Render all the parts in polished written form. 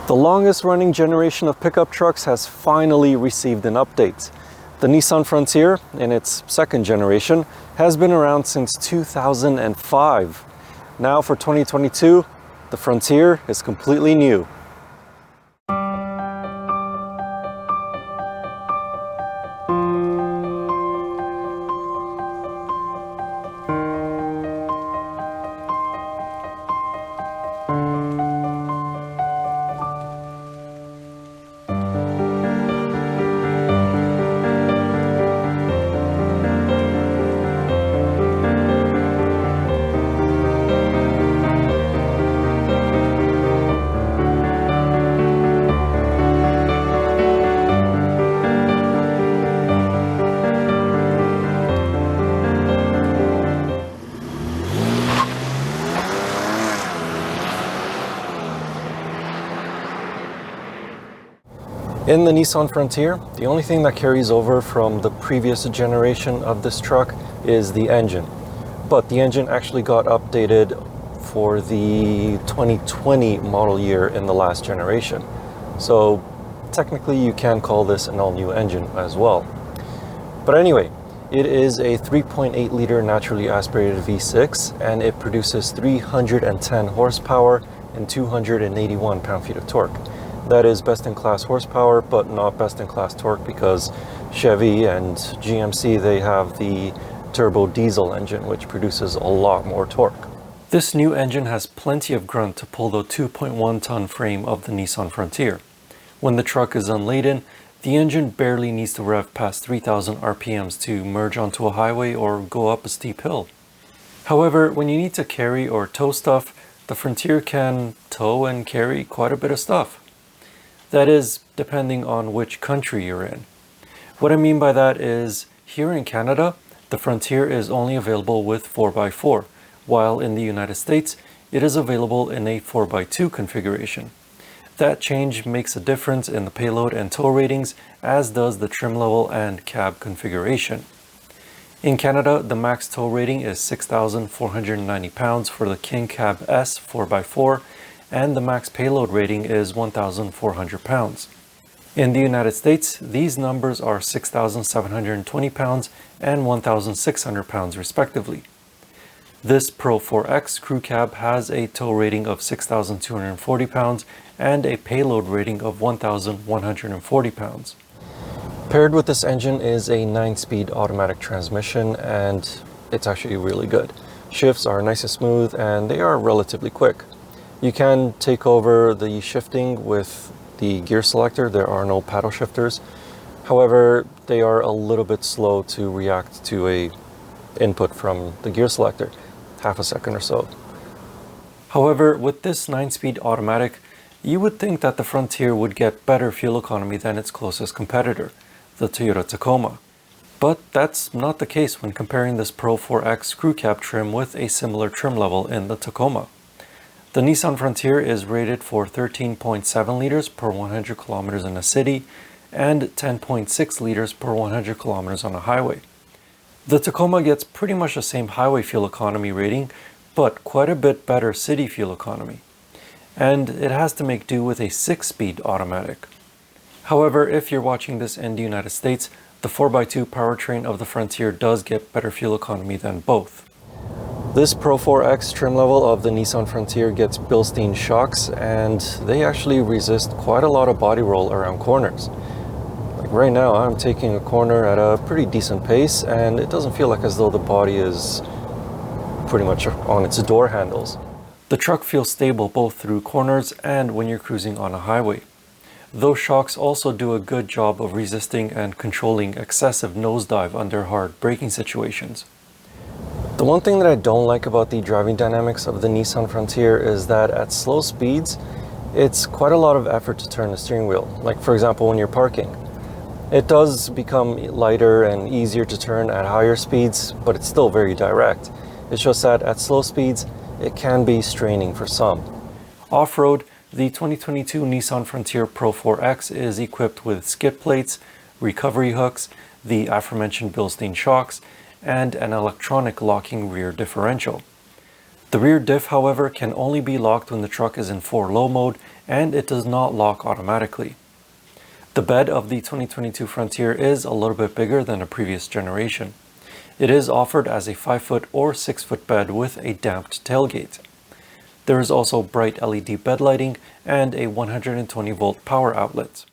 The longest running generation of pickup trucks has finally received an update. The Nissan Frontier, in its second generation, has been around since 2005. Now for 2022, the Frontier is completely new. In the Nissan Frontier, the only thing that carries over from the previous generation of this truck is the engine. But the engine actually got updated for the 2020 model year in the last generation. So technically you can call this an all-new engine as well. But anyway, it is a 3.8 liter naturally aspirated V6 and it produces 310 horsepower and 281 pound-feet of torque. That is best-in-class horsepower, but not best-in-class torque because Chevy and GMC, they have the turbo diesel engine, which produces a lot more torque. This new engine has plenty of grunt to pull the 2.1-ton frame of the Nissan Frontier. When the truck is unladen, the engine barely needs to rev past 3,000 RPMs to merge onto a highway or go up a steep hill. However, when you need to carry or tow stuff, the Frontier can tow and carry quite a bit of stuff. That is, depending on which country you're in. What I mean by that is, here in Canada, the Frontier is only available with 4x4, while in the United States, it is available in a 4x2 configuration. That change makes a difference in the payload and tow ratings, as does the trim level and cab configuration. In Canada, the max tow rating is 6,490 pounds for the King Cab S 4x4, and the max payload rating is 1,400 pounds. In the United States, these numbers are 6,720 pounds and 1,600 pounds respectively. This Pro-4X crew cab has a tow rating of 6,240 pounds and a payload rating of 1,140 pounds. Paired with this engine is a 9-speed automatic transmission, and it's actually really good. Shifts are nice and smooth and they are relatively quick. You can take over the shifting with the gear selector. There are no paddle shifters. However, they are a little bit slow to react to a input from the gear selector, half a second or so. However, with this 9-speed automatic, you would think that the Frontier would get better fuel economy than its closest competitor, the Toyota Tacoma. But that's not the case when comparing this Pro-4X crew cab trim with a similar trim level in the Tacoma. The Nissan Frontier is rated for 13.7 liters per 100 kilometers in a city and 10.6 liters per 100 kilometers on a highway. The Tacoma gets pretty much the same highway fuel economy rating, but quite a bit better city fuel economy. And it has to make do with a 6-speed automatic. However, if you're watching this in the United States, the 4x2 powertrain of the Frontier does get better fuel economy than both. This Pro-4X trim level of the Nissan Frontier gets Bilstein shocks, and they actually resist quite a lot of body roll around corners. Like right now, I'm taking a corner at a pretty decent pace, and it doesn't feel like as though the body is pretty much on its door handles. The truck feels stable both through corners and when you're cruising on a highway. Those shocks also do a good job of resisting and controlling excessive nosedive under hard braking situations. The one thing that I don't like about the driving dynamics of the Nissan Frontier is that at slow speeds, it's quite a lot of effort to turn the steering wheel. Like for example, when you're parking. It does become lighter and easier to turn at higher speeds, but it's still very direct. It's just that at slow speeds, it can be straining for some. Off-road, the 2022 Nissan Frontier Pro-4X is equipped with skid plates, recovery hooks, the aforementioned Bilstein shocks, and an electronic locking rear differential. The rear diff, however, can only be locked when the truck is in 4-low mode, and it does not lock automatically. The bed of the 2022 Frontier is a little bit bigger than the previous generation. It is offered as a 5-foot or 6-foot bed with a damped tailgate. There is also bright LED bed lighting and a 120 volt power outlet.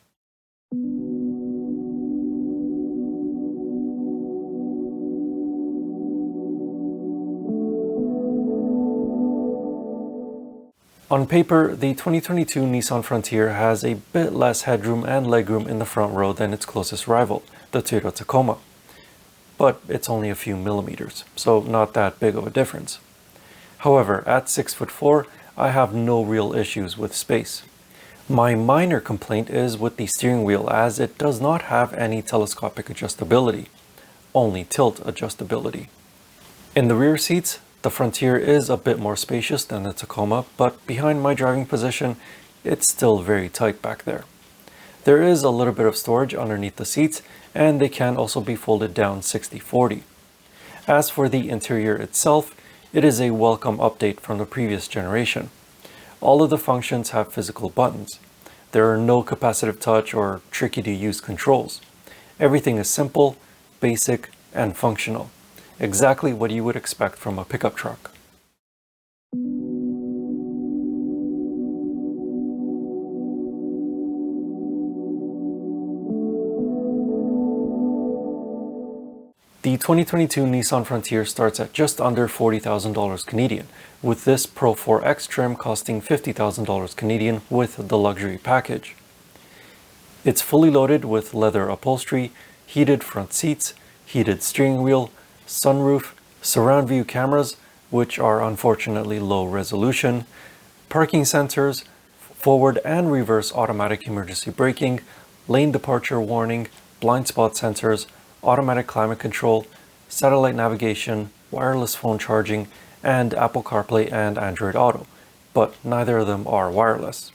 On paper, the 2022 Nissan Frontier has a bit less headroom and legroom in the front row than its closest rival, the Toyota Tacoma. But it's only a few millimeters, so not that big of a difference. However, at 6'4", I have no real issues with space. My minor complaint is with the steering wheel, as it does not have any telescopic adjustability, only tilt adjustability. In the rear seats, the Frontier is a bit more spacious than the Tacoma, but behind my driving position, it's still very tight back there. There is a little bit of storage underneath the seats, and they can also be folded down 60/40. As for the interior itself, it is a welcome update from the previous generation. All of the functions have physical buttons. There are no capacitive touch or tricky to use controls. Everything is simple, basic, and functional. Exactly what you would expect from a pickup truck. The 2022 Nissan Frontier starts at just under $40,000 Canadian, with this Pro-4X trim costing $50,000 Canadian with the luxury package. It's fully loaded with leather upholstery, heated front seats, heated steering wheel, sunroof, surround view cameras, which are unfortunately low resolution, parking sensors, forward and reverse automatic emergency braking, lane departure warning, blind spot sensors, automatic climate control, satellite navigation, wireless phone charging, and Apple CarPlay and Android Auto, but neither of them are wireless.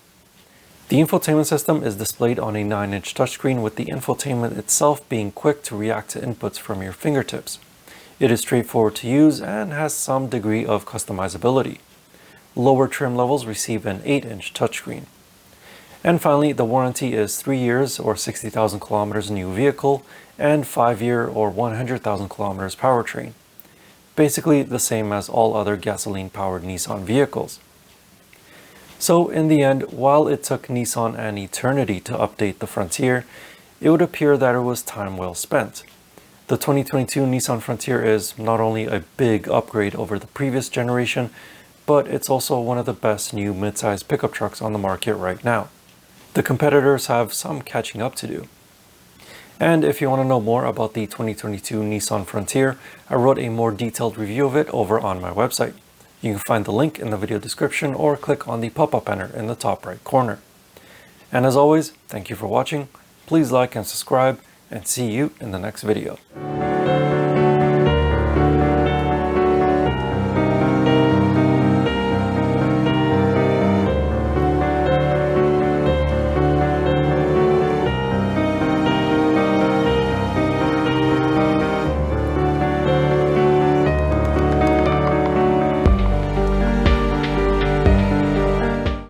The infotainment system is displayed on a 9-inch touchscreen, with the infotainment itself being quick to react to inputs from your fingertips. It is straightforward to use and has some degree of customizability. Lower trim levels receive an 8-inch touchscreen. And finally, the warranty is 3 years or 60,000 kilometers new vehicle and 5-year or 100,000 kilometers powertrain. Basically the same as all other gasoline-powered Nissan vehicles. So in the end, while it took Nissan an eternity to update the Frontier, it would appear that it was time well spent. The 2022 Nissan Frontier is not only a big upgrade over the previous generation, but it's also one of the best new midsize pickup trucks on the market right now. The competitors have some catching up to do. And if you want to know more about the 2022 Nissan Frontier, I wrote a more detailed review of it over on my website. You can find the link in the video description or click on the pop-up banner in the top right corner. And as always, thank you for watching. Please like and subscribe, and see you in the next video.